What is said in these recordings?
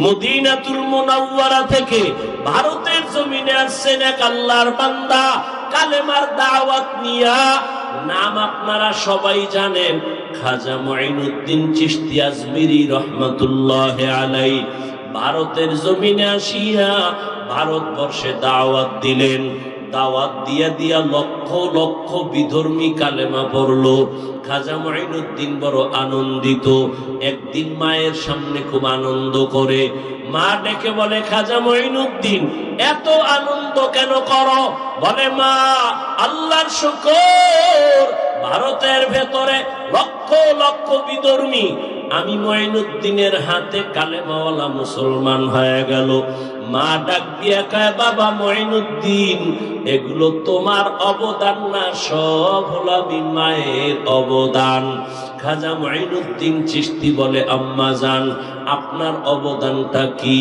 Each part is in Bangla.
মদিনাতুল মুনাওয়ারা থেকে ভারতের জমিনে আসছেন এক আল্লাহর বান্দা কালেমার দাওয়াত নিয়া। নাম আপনারা সবাই জানেন, খাজা মুঈনুদ্দিন চিশতি আজমিরি রহমাতুল্লাহি আলাইহি। ভারতের জমিনে আসিয়া ভারতবর্ষে দাওয়াত দিলেন। দাওয়াত দিয়া দিয়া লক্ষ লক্ষ বিধর্মী কালেমা পড়লো। খাজা মুঈনুদ্দিন বড় আনন্দিত। একদিন মায়ের সামনে খুব আনন্দ করে। মা ডেকে বলে, খাজা মুঈনুদ্দিন এত আনন্দ কেন করো? বলে, মা আল্লাহর শুকর, ভারতের ভেতরে লক্ষ লক্ষ বিধর্মী, আমি মুঈনুদ্দিনের হাতে কালেমাওয়ালা মুসলমান হয়ে গেল। মা ডাক দিয়া কয়, বাবা মুঈনুদ্দিন এগুলো তোমার অবদান না, সব হলো আমি মায়ের অবদান। খাজা মুঈনুদ্দিন চিশতি বলে, আম্মা জান আপনার অবদানটা কি?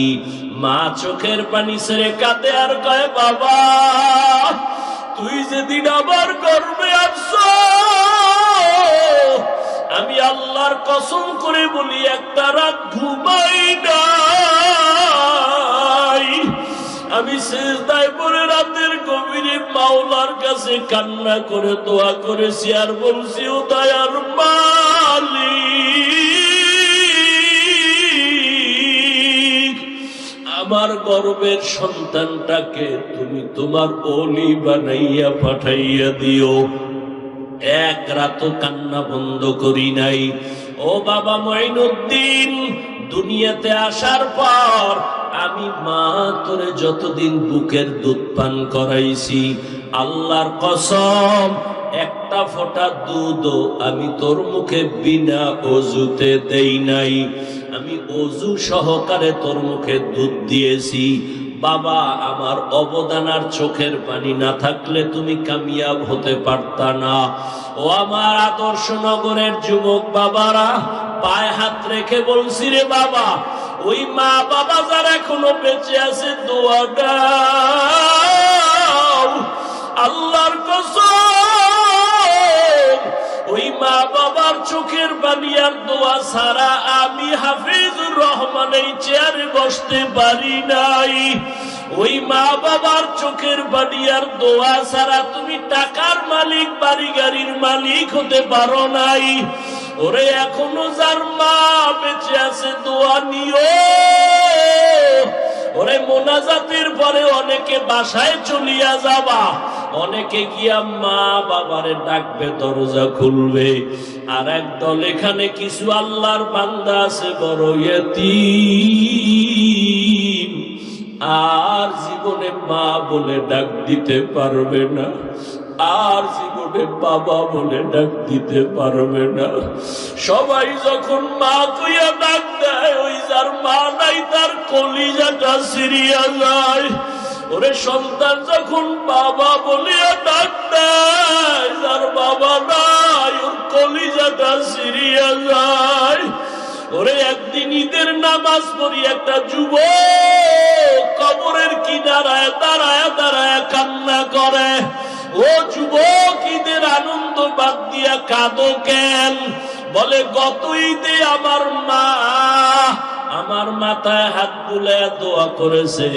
মা চোখের পানি ছেড়ে কাঁদে আর কয়, বাবা তুই যেদিন আমার গর্ভে আসছিস, আমি আল্লাহর কসম করে বলি একটা রাত ঘুমাই নাই। আমি সিজদায় পড়ে রাতের গভীরে মাওলার কাছে কান্না করে দোয়া করেছি আর বলছি, ও দয়ার মালিক, আমার গর্বের সন্তানটাকে তুমি তোমার ওলি বানাইয়া পাঠাইয়া দিও। এক রাত কান্না বন্ধ করি নাই। ও বাবা মুঈনুদ্দিন, দুনিয়াতে আসার পর আমি মা তোরে যতদিন বুকের দুধ পান করাইছি, আল্লাহর কসম একটা ফোঁটা দুধও আমি তোর মুখে বিনা ওযুতে দেই নাই। আমি ওযু সহকারে তোর মুখে দুধ দিয়েছি। বাবা আমার অবদান আর চোখের পানি না থাকলে তুমি কামিয়াব হতে পারতা না। ও আমার আদর্শ নগরের যুবক বাবারা, পায়ে হাত রেখে বলছি, রে বাবা ওই মা বাবা যারা এখনো বেঁচে আছে দোয়া দাও। আল্লাহর কসম ওই মা বাবার চোখের পানি আর দোয়া ছাড়া আমি হাফিজুর রহমান এই চেয়ারে বসতে পারি নাই। ওই মা বাবার চোখের পানি আর দোয়া ছাড়া তুমি টাকার মালিক, বাড়ি গাড়ির মালিক হতে পারো নাই। ওরে এখনো যার মা বেঁচে আছে দোয়া নিও। ওরে মোনাজাতের পরে অনেকে বাসায় চলিয়া যাবা, অনেকে গিয়া মা বাবারে ডাকবে, দরজা খুলবে। আর একদল এখানে কিছু আল্লাহর বান্দা আছে বড় ইয়তীম, আর জীবনে মা বলে ডাক দিতে পারবে না, আর জীবনে বাবা বলে ডাক দিতে পারবে না। সবাই যখন মা কইয়া ডাক দেয়, ওই যার মা নাই তার কলিজাটা ছিঁড়িয়া যায়। ওরে সন্তান যখন বাবা বলিয়া ডাক দেয়, যার বাবা নাই ওর কলিজাটা ছিঁড়িয়া যায়। ওরে একদিন ঈদের নামাজ পড়ি একটা যুবক কবরের কিনারায় দাঁড়ায় দাঁড়ায় কান্না করে। ও যুবক, ঈদের আনন্দ বাদ দিয়া কাঁদো কেন? বলে, গত ঈদে আমার মা আমার মাথায় হাত বুলায়া দোয়া করেছে,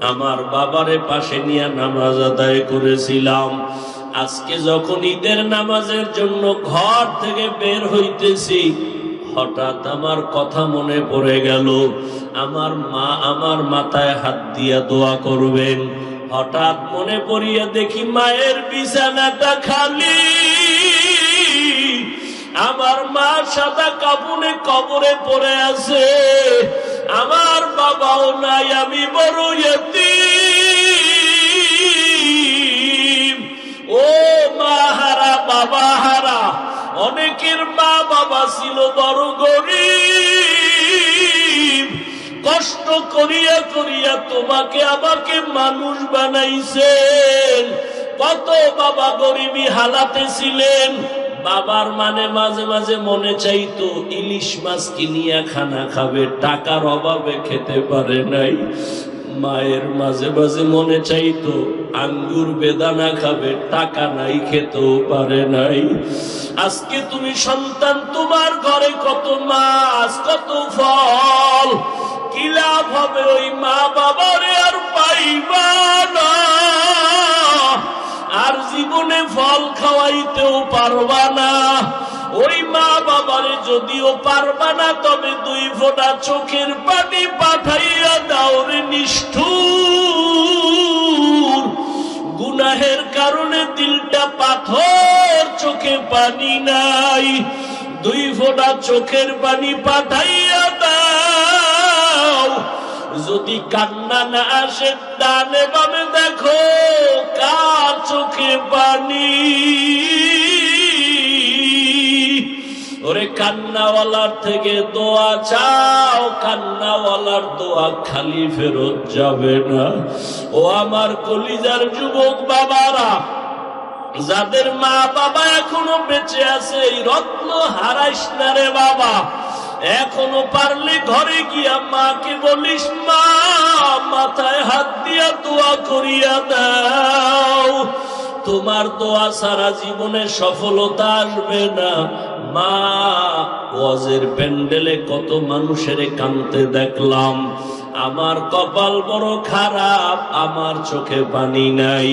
আমার বাবারে পাশে নিয়ে নামাজ আদায় করেছিলাম। আজকে যখন ঈদের নামাজের জন্য ঘর থেকে বের হইতেছি, হঠাৎ আমার কথা মনে পড়ে গেল, আমার মা আমার মাথায় হাত দিয়া দোয়া করবেন। হঠাৎ মনে পড়িয়া দেখি মায়ের বিছানাটা খালি, আমার মা সাদা কাপড়ে কবরে পড়ে আছে, আমার বাবাও নাই, আমি বড় ইয়তীম। ও মা হারা বাবা হারা, অনেকের মা বাবা ছিল বড় গরিব, কষ্ট করিয়া করিয়া তোমাকে আমাকে মানুষ বানাইছেন। কত বাবা গরিবী হালাতে ছিলেন। বাবার মানে মাঝে মাঝে মনে চাইতো ইলিশ মাছ কিনিয়া খানা খাবে, টাকার অভাবে খেতে পারে নাই। মায়ের মাঝে মাঝে মনে চাইতো আঙ্গুর বেদানা খাবে, টাকা নাই, খেতেও পারে নাই। আজকে তুমি সন্তান, তোমার ঘরে কত মাছ কত ফল, পারবা না, তবে 2 ফোঁটা চোখের পানি পাঠাইয়া দাও রে নিষ্ঠুর। গুনাহের কারণে দিলটা পাথর, চোখে পানি নাই, 2 ফোঁটা চোখের পানি পাঠাইয়া দাও। যদি কান্না না আসে, ডানে বামে দেখো কার চোখে পানি। ওরে কান্নাওয়ালার থেকে দোয়া চাও, কান্নাওয়ালার দোয়া খালি ফেরত যাবে না। ও আমার কলিজার যুবক বাবারা, যাদের মা বাবা এখনো বেঁচে আছে, এই রত্ন হারাইস না রে বাবা। এখনো পারলে ঘরে গিয়া মাকে বলিস, মা মাথায় হাত দিয়া দোয়া করিয়া দাও। তোমার দোয়া সারা জীবনে সফলতা আসবে না। মা, ওয়াজের প্যান্ডেলে কত মানুষের কাঁদতে দেখলাম, আমার কপাল বড় খারাপ, আমার চোখে পানি নাই।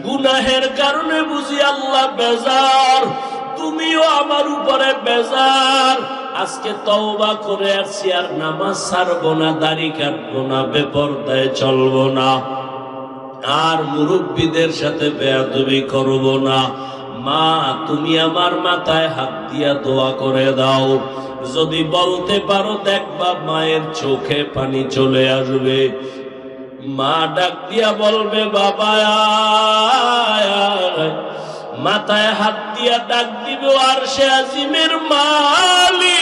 গুনাহের কারণে বুঝি আল্লাহ বেজার, তুমিও আমার উপরে বেজার। আজকে তওবা করে আসছি, আর নামাজ ছাড়বো না, দাড়ি কাটবো না, বেপরদায় চলবো না, আর মুরব্বীদের সাথে বেয়াদবি করবো না। মা, তুমি আমার মাথায় হাত দিয়া দোয়া করে দাও। যদি বলতে পারো, দেখবা মায়ের চোখে পানি চলে আসবে। মা ডাক দিয়া বলবে, বাবা আয় আয়। মাথায় হাত দিয়া ডাক দিবে, আরশে আজিমের মালিক,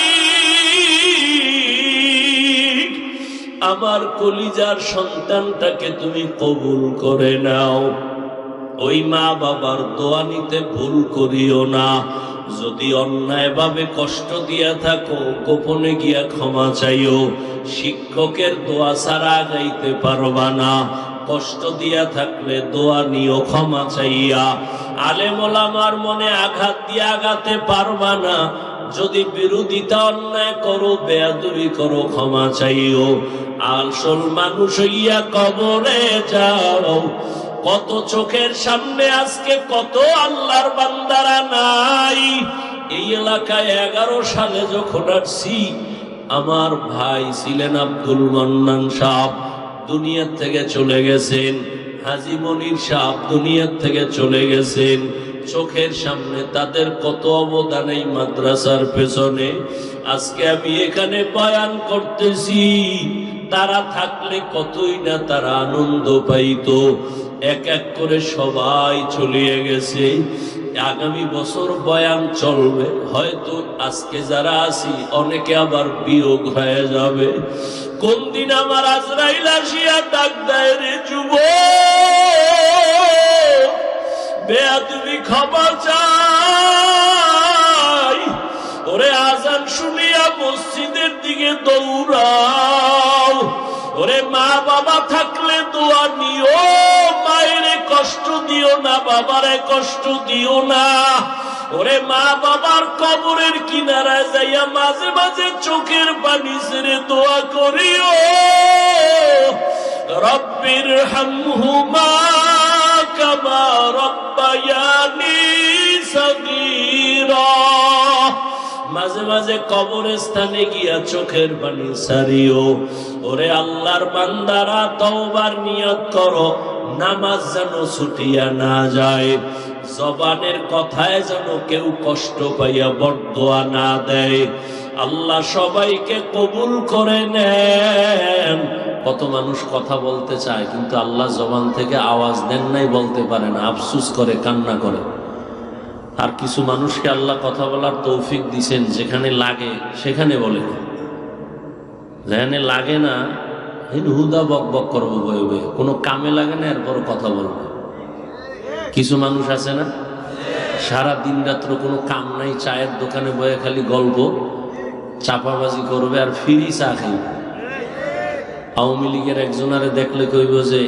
আমার কলিজার সন্তানটাকে তুমি কবুল করে নাও। ওই মা বাবার দোয়া নিতে ভুল করিও না। যদি অন্যায় ভাবে কষ্ট দিয়া থাকো, গোপনে গিয়া ক্ষমা চাইও। শিক্ষকের দোয়া ছাড়া আগাইতে পারবা না। কষ্ট দিয়া থাকলে দোয়া নিও ক্ষমা চাইয়া। আলেম ওলামার মনে আঘাত দিয়ে আগাতে পারবা না। যদি বিরোধিতা অন্যায় করো, বেয়াদবি করো, ক্ষমা চাইও। আসল মানুষ হইয়া কবরে যাও। কত চোখের সামনে আজকে কত আল্লাহর বান্দারা নাই। এই এলাকায় 11 সালে যখন আসছি, আমার ভাই ছিলেন আব্দুল মান্নান সাহেব, দুনিয়া থেকে চলে গেছেন। হাজী মনির সাহেব দুনিয়া থেকে চলে গেছেন। চোখের সামনে তাদের কত অবদান এই মাদ্রাসার পেছনে। আজকে আমি এখানে বয়ান করতেছি, তারা থাকলে কতই না তারা আনন্দ পাইতো। এক এক করে সবাই চলিয়ে গেছে। আগামী বছর বয়ান চলবে, হয়তো আজকে যারা আছি অনেকে আবার বিয়োগ হয়ে যাবে। কোন দিন আমার আজরাইল আসিয়া ডাক দেয়, রে যুবক, বেয়াদবি ক্ষমা চাই। ওরে আজান শুনিয়া মসজিদের দিকে দৌড়াও। ওরে মা বাবা থাকলে দোয়া নিও, মায়ের কষ্ট দিও না, বাবারে কষ্ট দিও না। ওরে মা বাবার কবরের কিনারায় যাইয়া মাঝে মাঝে চোখের পানি ছেড়ে দোয়া করিও, রব্বির হামহুমা কামা রব্বায়ানি সগীরা। মাঝে মাঝে কবরস্থানে গিয়া চোখের পানি ছাড়িও। ওরে আল্লাহর বান্দারা, তওবার নিয়ত করো, নামাজ যেন ছুটিয়া না যায়। জবানের কথায় যেন কেউ কষ্ট পাইয়া বরদোয়া না দেয়। আল্লাহ সবাইকে কবুল করে নেন। কত মানুষ কথা বলতে চায়, কিন্তু আল্লাহ জবান থেকে আওয়াজ দেন নাই, বলতে পারে না, আফসুস করে, কান্না করে। আর কিছু মানুষকে আল্লাহ কথা বলার তৌফিক দিছেন, যেখানে লাগে সেখানে বলে না, যেখানে লাগে না হুদা বক বক করবো, বইবে, কোনো কামে লাগে না, এরপর কথা বলবো। কিছু মানুষ আছে না, সারা দিন রাত্র কোনো কাম নাই, চায়ের দোকানে বয়ে খালি গল্প, চাপাবাজি করবে আর ফ্রি চা খাইবে। আওয়ামী লীগের একজনারে দেখলে কইব যে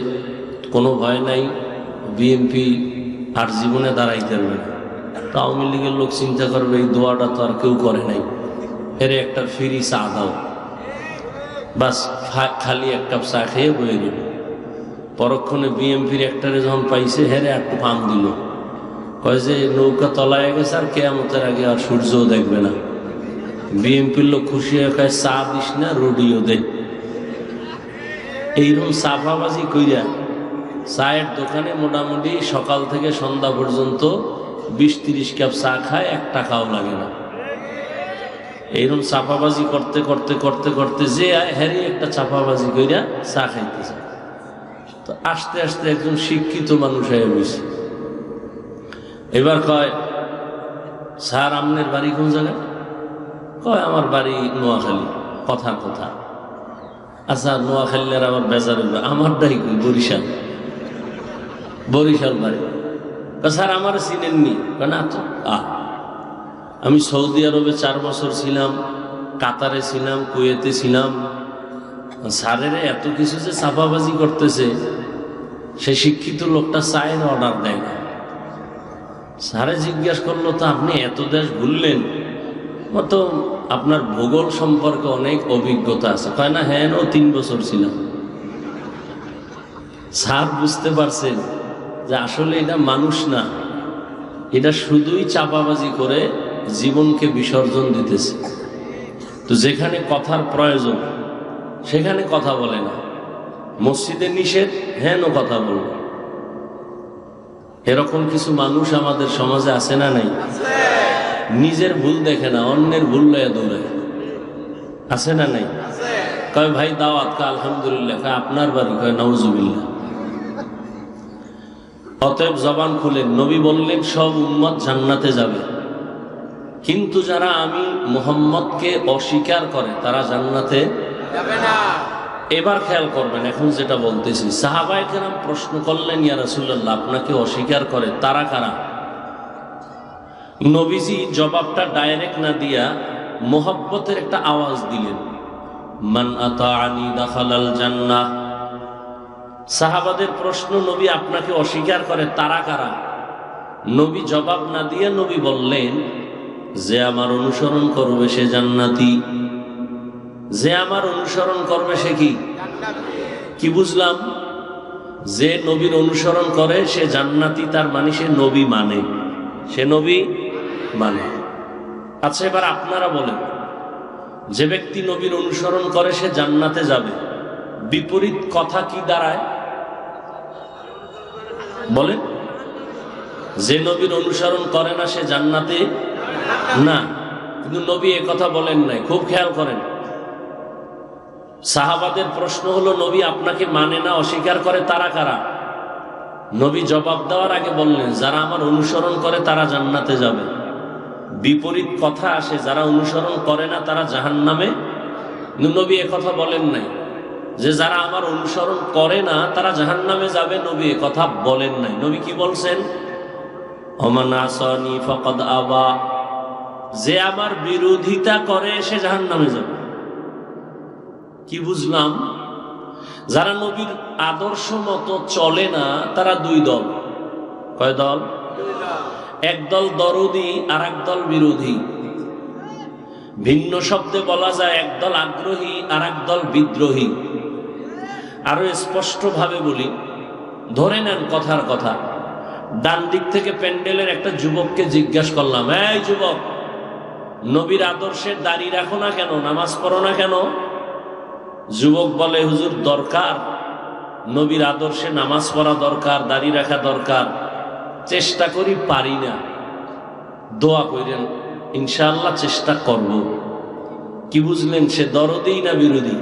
কোনো ভয় নাই, বিএনপি আর জীবনে দাঁড়াইতে পারবে না। তো আওয়ামী লীগের লোক চিন্তা করবে, এই দোয়াটা তো আর কেউ করে নাই, এর একটা ফ্রি চা দাও, বাস খালি এক কাপ চা খেয়ে বয়ে দিল। পরক্ষণে বিএমপির একটারে যখন পাইছে, হেরে একটু পাম দিল, কয় যে নৌকা তলায় গেছে, আর কেয়ামতের আগে আর সূর্যও দেখবে না। বিএনপির লোক খুশি হয়ে কয় চা দিস না রুডিও দে। এইরকম চাপাবাজি কইরা চায়ের দোকানে মোটামুটি সকাল থেকে সন্ধ্যা পর্যন্ত 20-30 কাপ চা খায়, 1 টাকাও লাগে না। এইরকম চাপাবাজি করতে করতে করতে করতে যে হ্যারি একটা চাপাবাজি কইরা চা খাইতে চায়। তো আস্তে আস্তে একজন শিক্ষিত মানুষ হয়ে গেছে। এবার কয়, স্যার আপনার বাড়ি কোন জায়গায়? কয় আমার বাড়ি নোয়াখালী। কথার কথা। আচ্ছা নোয়াখালীর আবার বেজার হইবে, আমারটাই কই বরিশাল। বরিশাল বাড়ি। স্যার আমার চিনেননি? না তো। আমি সৌদি আরবে 4 বছর ছিলাম, কাতারে ছিলাম, কুয়েতে ছিলাম। স্যারের এত কিছু যে চাপাবাজি করতেছে, সে শিক্ষিত লোকটা চায়ের অর্ডার দেয় না। স্যারে জিজ্ঞাসা করলো, তো আপনি এত দেশ ঘুরলেন, তো আপনার ভূগোল সম্পর্কে অনেক অভিজ্ঞতা আছে? কয় না, হ্যাঁ 3 বছর ছিলাম। স্যার বুঝতে পারছেন যে আসলে এটা মানুষ না, এটা শুধুই চাপাবাজি করে জীবনকে বিসর্জন দিতেছে। তো যেখানে কথার প্রয়োজন সেখানে কথা বলে না, মসজিদে নিষেধ, হ্যাঁ কথা বলবে। এরকম কিছু মানুষ আমাদের সমাজে আছে না নাই? নিজের ভুল দেখে না, অন্যের ভুল লয়ে দৌড়ায়। আছে না নাই? কয় ভাই দাওয়াত, কা আলহামদুলিল্লাহ। কয় আপনার বাড়ি? কয় নাউজুবিল্লাহ। অতএব জবান খুলেন, নবী বললেন সব উম্মত জান্নাতে যাবে, কিন্তু যারা আমি মুহাম্মদকে অস্বীকার করে তারা জান্নাতে যাবে না। এবার খেয়াল করবেন, এখন যেটা বলতেছি, সাহাবায়ে কেরাম প্রশ্ন করলেন, ইয়া রাসূলুল্লাহ আপনাকে অস্বীকার করে তারা কারা? নবীজি জবাবটা ডাইরেক্ট না দিয়া মোহাব্বতের একটা আওয়াজ দিলেন, মান আতাআনি দাখালাল জান্নাহ। সাহাবাদের প্রশ্ন, নবী আপনাকে অস্বীকার করে তারা কারা? নবী জবাব না দিয়ে নবী বললেন, যে আমার অনুসরণ করবে সে জান্নাতি। যে আমার অনুসরণ করবে সে কি? কি বুঝলাম? যে নবীর অনুসরণ করে সে জান্নাতি, তার মানে সে নবী মানে, সে নবী মানে। আচ্ছা এবার আপনারা বলেন, যে ব্যক্তি নবীর অনুসরণ করে সে জান্নাতে যাবে, বিপরীত কথা কি দাঁড়ায়? বলেন। যে নবীর অনুসরণ করে না সে জান্নাতে না, কিন্তু নবী এ কথা বলেন নাই। খুব খেয়াল করেন, সাহাবাদের প্রশ্ন হলো, নবী আপনাকে মানে না, অস্বীকার করে তারা কারা? নবী জবাব দেওয়ার আগে বললেন, যারা আমার অনুসরণ করে তারা জান্নাতে যাবে। বিপরীত কথা আসে, যারা অনুসরণ করে না তারা জাহান্নামে। নবী এ কথা বলেন নাই যে যারা আমার অনুসরণ করে না তারা জাহান্নামে যাবে, নবী এ কথা বলেন নাই। নবী কি বলছেন? ওমান আসানি ফাকাদ আবা, যে আমার বিরোধিতা করে সে জাহান্নামে যাবে। কি বুঝলাম? যারা নবীর আদর্শ মতো চলে না তারা 2 দল। কয় দল? এক দল দরদি আর এক দল বিরোধী। ভিন্ন শব্দে বলা যায়, এক দল আগ্রহী আর এক দল বিদ্রোহী। আরো স্পষ্ট ভাবে বলি, ধরে নেন কথার কথা, ডান দিক থেকে প্যান্ডেলের একটা যুবককে জিজ্ঞাসা করলাম, এই যুবক, নবীর আদর্শের দাড়ি রাখো না কেন, নামাজ পড়ো না কেন? যুবক বলে, হুজুর দরকার, নবীর আদর্শে নামাজ পড়া দরকার, দাড়ি রাখা দরকার, চেষ্টা করি, পারি না, দোয়া করেন, ইনশাআল্লাহ চেষ্টা করব। কি বুঝলেন? সে দরদি না বিরোধী?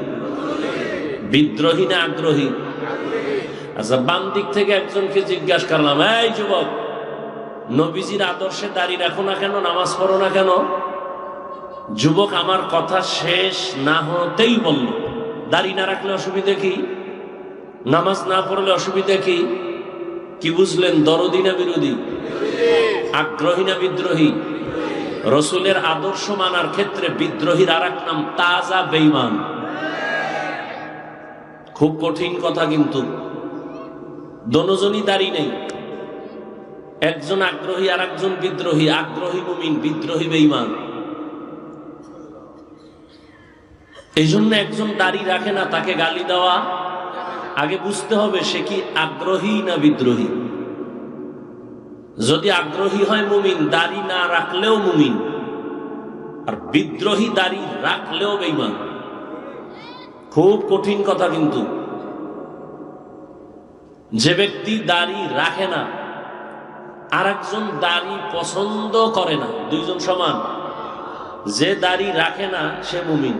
বিদ্রোহী না আগ্রহী? আচ্ছা বাম দিক থেকে একজনকে জিজ্ঞাসা করলাম, এই যুবক, নবীজির আদর্শে দাড়ি রাখো না কেন, নামাজ পড়ো না কেন? যুবক আমার কথা শেষ না হতেই বলল, দাড়ি না রাখলে অসুবিধা কি, নামাজ না পড়লে অসুবিধা কি? কি বুঝলেন? দরদি না বিরোধী? আগ্রহী না বিদ্রোহী? রসুলের আদর্শ মানার ক্ষেত্রে বিদ্রোহীর আর এক নাম তাজা বেঈমান। খুব কঠিন কথা, কিন্তু দোনোজনই দাড়ি নেই, একজন আগ্রহী আর একজন বিদ্রোহী। আগ্রহী মুমিন, বিদ্রোহী বেঈমান। এই জন্য একজন দাড়ি রাখে না, তাকে গালি দেওয়া আগে বুঝতে হবে সে কি আগ্রহী না বিদ্রোহী। যদি আগ্রহী হয় মুমিন, দাড়ি না রাখলেও মুমিন। আর বিদ্রোহী দাড়ি রাখলেও বেঈমান। খুব কঠিন কথা কিন্তু। যে ব্যক্তি দাড়ি রাখে না, আর একজন দাড়ি পছন্দ করে না, দুইজন সমান। যে দাড়ি রাখে না সে মুমিন,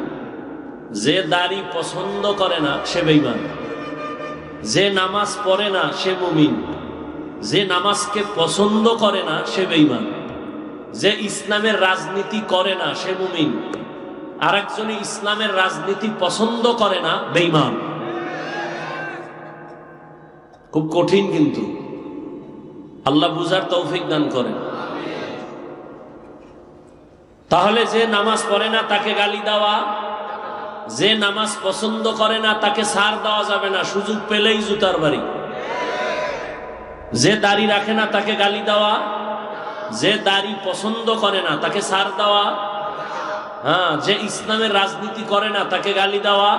যে দাড়ি পছন্দ করে না সে বেঈমান। যে নামাজ পড়ে না সে মুমিন, যে নামাজকে পছন্দ করে না সে বেঈমান। যে ইসলামের রাজনীতি করে না সে মুমিন, আর একজনে ইসলামের রাজনীতি পছন্দ করে না, বেঈমান। খুব কঠিন কিন্তু, আল্লাহ বুঝার তৌফিক দান করেন। তাহলে যে নামাজ পড়ে না তাকে গালি দেওয়া, যে নামাজ পছন্দ করে না তাকে ছাড় দেওয়া যাবে না, সুযোগ পেলেই জুতার বাড়ি। যে দাড়ি রাখে না তাকে গালি দেওয়া, যে দাড়ি পছন্দ করে না তাকে ছাড় দেওয়া, হ্যাঁ, যে ইসলামের রাজনীতি করে না তাকে গালি দেওয়া,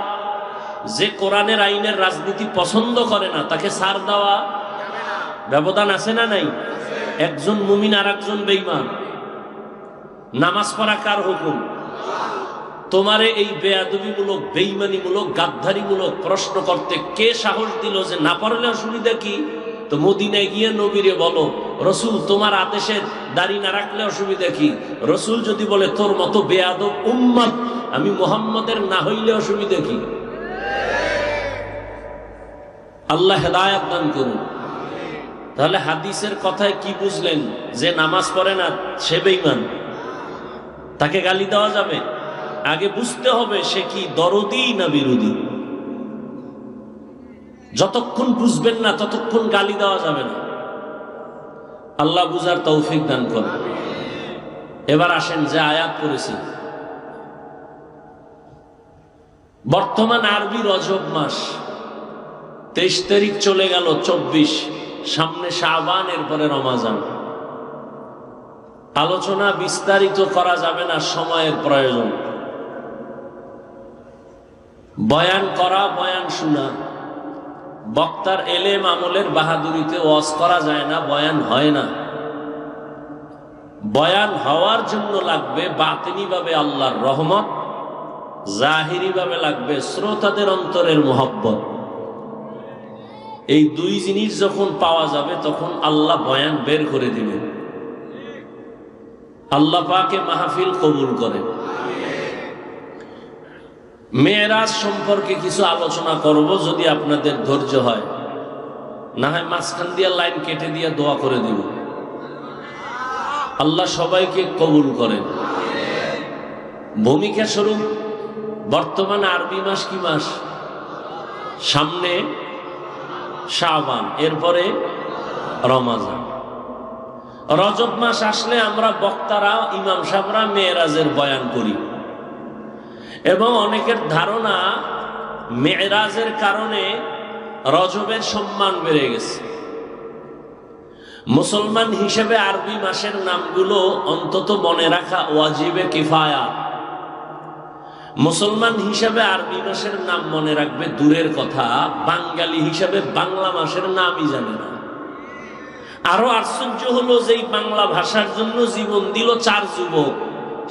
যে কোরআনের আইনের রাজনীতি পছন্দ করে না তাকে ছাড় দেওয়া। ব্যবধান আছে না নাই? একজন মুমিন আর একজন বেঈমান। নামাজ পড়া কার হুকুম? তোমারে এই বেয়াদবিমূলক, বেঈমানিমূলক, গাদ্দারিমূলক প্রশ্ন করতে কে সাহস দিল যে না পড়লে অসুবিধা কি? তো মদিনায় গিয়ে নবীরে বলো, রসুল তোমার আদেশে দাড়ি না রাখলে অসুবিধা কি? রসুল যদি বলে তোর মতো বেয়াদব উম্মত আমি মুহাম্মদের না হইলে অসুবিধা কি? আল্লাহ হেদায়েত দান করুন। তাহলে হাদিসের কথায় কি বুঝলেন? যে নামাজ পড়ে না সে বেঈমান, তাকে গালি দেওয়া যাবে? আগে বুঝতে হবে সে কি দরদি না বিরোধী। যতক্ষণ বুঝবেন না ততক্ষণ গালি দেওয়া যাবে না। আল্লাহ বুঝার তৌফিক দান করেন। এবার আসেন যে আয়াত করেছি। বর্তমান আরবি রজব মাস, 23 তারিখ চলে গেল, 24, সামনে শাবান, এরপরে রমাজান। আলোচনা বিস্তারিত করা যাবে না, সময়ের প্রয়োজন। বয়ান করা, বয়ান শোনা, বক্তার এলেম আমলের বাহাদুরিতে ওয়াজ করা যায় না, বয়ান হয় না। বয়ান হওয়ার জন্য লাগবে বাতিনি ভাবে আল্লাহর রহমত, জাহিরি ভাবে লাগবে শ্রোতাদের অন্তরের মোহব্বত। এই দুই জিনিস যখন পাওয়া যাবে তখন আল্লাহ বয়ান বের করে দিবেন। আল্লাহ পাকে মাহফিল কবুল করে। মেরাজ সম্পর্কে কিছু আলোচনা করব, যদি আপনাদের ধৈর্য হয়। না হয় মাঝখান দিয়ে লাইন কেটে দিয়ে দোয়া করে দিব। আল্লাহ সবাইকে কবুল করেন। ভূমিকা স্বরূপ বর্তমান আরবি মাস কি মাস? সামনে শাবান, এরপরে রমাজান। রজব মাস আসলে আমরা বক্তারা, ইমাম সাহেবরা মেরাজের বয়ান করি, এবং অনেকের ধারণা মেরাজের কারণে রজবের সম্মান বেড়ে গেছে। মুসলমান হিসেবে আরবি মাসের নামগুলো অন্তত মনে রাখা ওয়াজিবে কিফায়া। মুসলমান হিসাবে আরবি মাসের নাম মনে রাখবে দূরের কথা, বাঙালি হিসাবে বাংলা মাসের নামই জানে না। আরো আশ্চর্য হলো যে বাংলা ভাষার জন্য জীবন দিল 4 যুবক,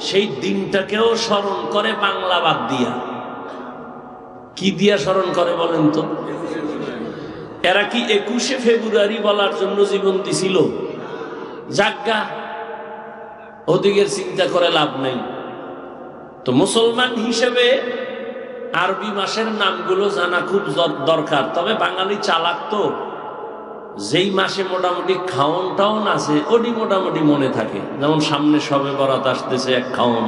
সেই দিনটাকেও স্মরণ করে বাংলা বাদ দিয়া। কি দিয়া স্মরণ করে বলেন তো? এরা কি 21শে ফেব্রুয়ারি বলার জন্য জীবন দিছিল? জাগা, ওদিকের চিন্তা করে লাভ নেই। তো মুসলমান হিসেবে আরবি মাসের নামগুলো জানা খুব দরকার। তবে বাঙালি চালাক তো, যেই মাসে মোটামুটি খাওন টাউন আছে ওটি মোটামুটি মনে থাকে। যেমন সামনে শবে বরাত আসতেছে, এক খাওন,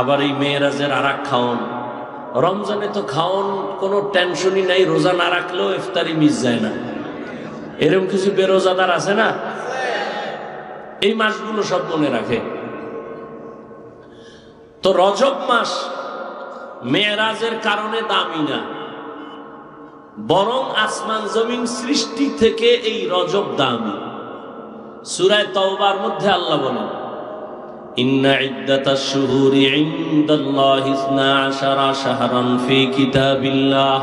আবার এই মেয়েরাজের আর এক খাওন। রমজানে তো খাওন কোনো টেনশনই নাই, রোজা না রাখলেও ইফতারি মিস যায় না। এরকম কিছু বেরোজাদার আছে না? এই মাসগুলো সব মনে রাখে। তো রজব মাস মেরাজের কারণে দামি না, বরং আসমান জমিন সৃষ্টি থেকে এই রজব দামি। সূরা তাওবার মধ্যে আল্লাহ বলেন, ইন্না ইদ্দাতাশ শুহুরি ইনদাল্লাহি 12 শাহরান ফি কিতাবিল্লাহ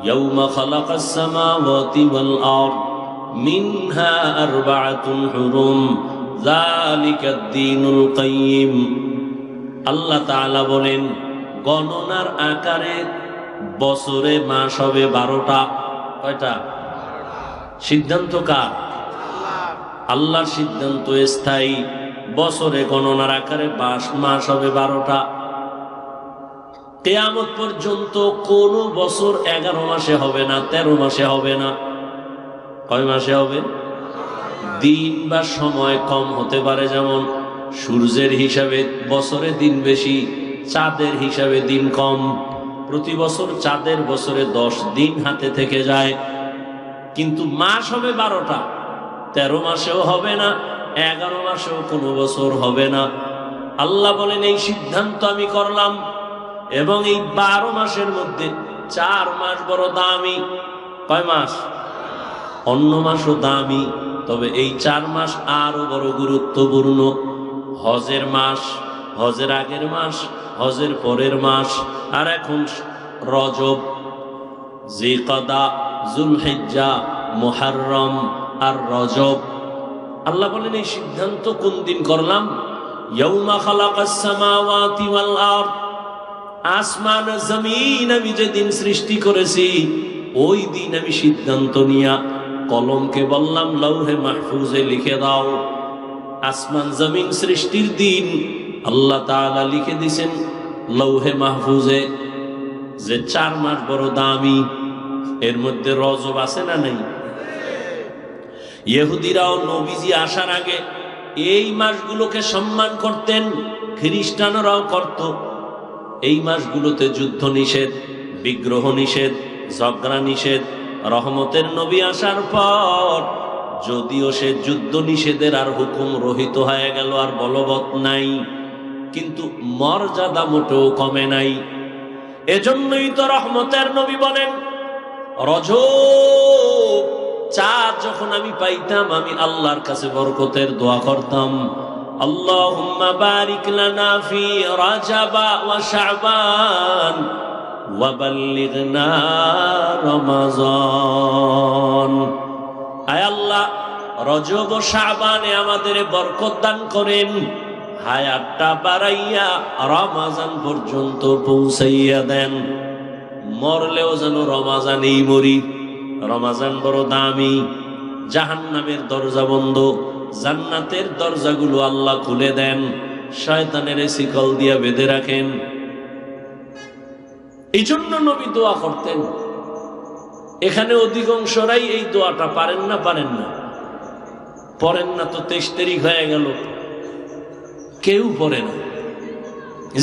ইয়াওমা খালাকাস সামাওয়াতি ওয়াল আরদ মিনহা আরবাআতুন হুরুম যালিকাদ দীনুল কাইয়্যিম। আল্লাহ তাআলা বলেন গণনার আকারে বছরে মাস হবে 12টা। কয়টা? সিদ্ধান্ত কার? আল্লাহর সিদ্ধান্ত স্থায়ী। বছরে গণনার আকারে মাস হবে 12টা। কিয়ামত পর্যন্ত কোন বছর 11 মাসে হবে না, 13 মাসে হবে না। কয় মাসে হবে? দিন বা সময় কম হতে পারে, যেমন সূর্যের হিসাবে বছরে দিন বেশি, চাঁদের হিসাবে দিন কম। প্রতি বছর চাঁদের বছরে 10 দিন হাতে থেকে যায়, কিন্তু মাস হবে 12টা। 13 মাসেও হবে না, 11 মাসেও কোনো বছর হবে না। আল্লাহ বলেন এই সিদ্ধান্ত আমি করলাম, এবং এই 12 মাসের মধ্যে 4 মাস বড় দামি। কয় মাস? অন্য মাসও দামি, তবে এই 4 মাস আরো বড় গুরুত্বপূর্ণ। হজের মাস, হজের আগের মাস, হজের পরের মাস, আর এখন রজব, জিলকাদা, জুলহিজ্জা, মুহররম আর রজব। আল্লাহ বলেন এই সিদ্ধান্ত কোন দিন করলাম? ইয়াউমা খালাকাস সামাওয়াতি ওয়াল আরদ, আসমান জমিন আমি যেদিন সৃষ্টি করেছি ওই দিন আমি সিদ্ধান্ত নিয়া কলমকে বললাম লৌহে মাহফুজে লিখে দাও। আসমান জমিন সৃষ্টির দিন আল্লাহ তাআলা লিখে দিয়েছেন লৌহে মাহফুজে যে 4 মাস বড় দামি। এর মধ্যে রজব আছে না নেই? ইহুদিরাও নবীজি আসার আগে এই মাসগুলোকে সম্মান করতেন, খ্রিস্টানরাও করত। এই মাসগুলোতে যুদ্ধ নিষেধ, বিগ্রহ নিষেধ, ঝগড়া নিষেধ। রহমতের নবী আসার পর যদিও সে যুদ্ধ নিষেধের আর হুকুম রহিত হয়ে গেল, আর বলবৎ নাই, কিন্তু মর্যাদা মোটেও কমে নাই। এজন্যই তো রহমতের নবী বলেন রজব চাঁদ যখন আমি পাইতাম আমি আল্লাহর কাছে বরকতের দোয়া করতাম, আল্লাহুম্মা বারিক লানা ফি রাজাবা ওয়া শাবান ওয়া বাল্লিগনা রমাজান। আয় আল্লাহ, রজব ও শাবানে আমাদের বরকত দান করেন, হায়াতটা বাড়াইয়া রমাজান পর্যন্ত পৌঁছাইয়া দেন। মরলেও যেন রমাজানেই মরি। রমাজান বড় দামি। জাহান্নামের দরজা বন্ধ, জান্নাতের দরজাগুলো আল্লাহ খুলে দেন, শয়তানের শিকল দিয়া বেঁধে রাখেন। এই জন্য নবী দোয়া করতেন। এখানে অধিকাংশরাই এই দোয়াটা পারেন না। পড়েন না তো 23 তারিখ হয়ে গেল, কেউ পড়ে না।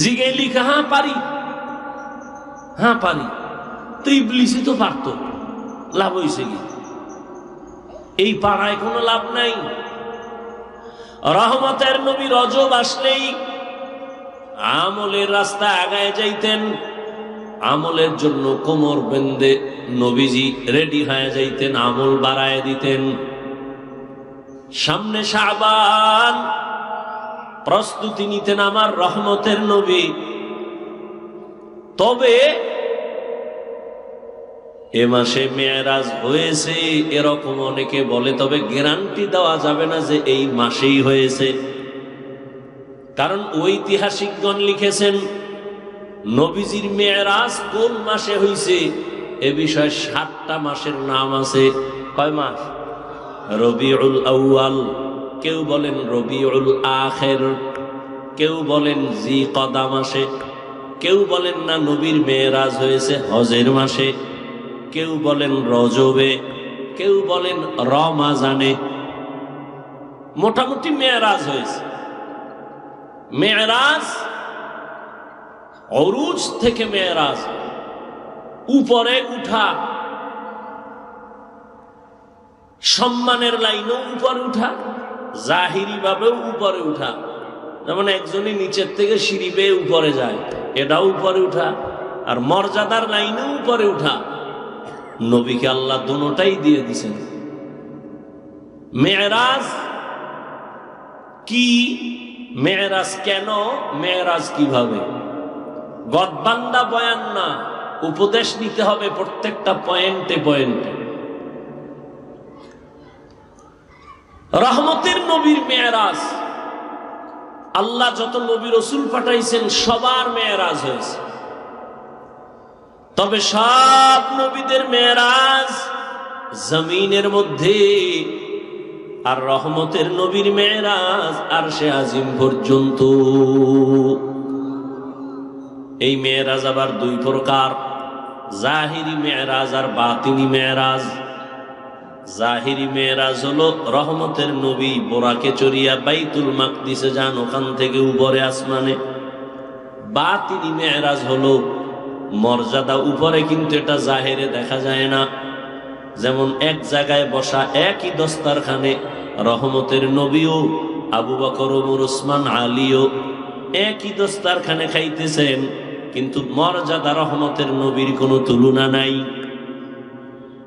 জিগে লিখা হ্যাঁ পারি, তো ইবলিসই তো পারতো, লাভ হয়েছে কি? এই পাড়ায় কোনো লাভ নাই। রহমতের নবী রজব আসলেই আমলের রাস্তা আগায় যাইতেন। আমলের জন্য কোমর বেঁধে নবীজি রেডি হয়ে যাইতেন, আমল বাড়ায় দিতেন। সামনে শাবান, প্রস্তুতি নিতেন আমার রহমতের নবী। তবে এ মাসে মেরাজ হয়েছে এরকম অনেকে বলে, তবে গ্যারান্টি দেওয়া যাবে না যে এই মাসেই হয়েছে। কারণ ঐতিহাসিকগণ লিখেছেন নবীজির মেরাজ কোন মাসে হয়েছে এ বিষয়ে 7টা মাসের নাম আছে। কয় মাস? রবিউল আউয়াল, কেউ বলেন রবিউল আখির, কেউ বলেন জিলকাদা মাসে, কেউ বলেন না নবীর মেরাজ হয়েছে হজের মাসে, কেউ বলেন রজবে, কেউ বলেন রমাজানে। মোটামুটি মেরাজ হয়েছে। মেরাজ অরুজ থেকে মেরাজ, উপরে উঠা, সম্মানের লাইনেও উপরে উঠা, জাহিরি ভাবেও উপরে উঠা। যেমন একজনই নিচের থেকে সিঁড়ি বেয়ে উপরে যায়, এটাও উপরে উঠা। আর মর্যাদার লাইনেও উপরে উঠা। নবীকে আল্লাহ দুটোটাই দিয়ে দিয়েছেন। মেরাজ কি? মেরাজ কেন? মেরাজ কিভাবে? গদবান্দা বয়ান না, উপদেশ নিতে হবে প্রত্যেকটা পয়েন্টে পয়েন্টে। রহমতের নবীর মেরাজ আল্লাহ যত নবী রাসূল পাঠাইছেন সবার মেরাজ হয়েছে, তবে সব নবীদের মেরাজ জমিনের মধ্যে, আর রহমতের নবীর মেরাজ আরশে আজিম পর্যন্ত। এই মেরাজ আবার দুই প্রকার, জাহিরি মেরাজ আর বাতিনি মেরাজ। জাহিরি মেরাজ হলো রহমতের নবী বোরাকে চড়িয়া বাইতুল মাকদিসে যান, ওখান থেকে উপরে আসমানে। বাতিনি মেরাজ হলো মর্যাদা উপরে, কিন্তু এটা জাহেরে দেখা যায় না। যেমন এক জায়গায় বসা একই দস্তারখানে রহমতের নবীও আবু বকর, ওমর, ওসমান, আলীও একই দস্তারখানে খাইতেছেন, কিন্তু মর্যাদা রহমতের নবীর কোনো তুলনা নাই।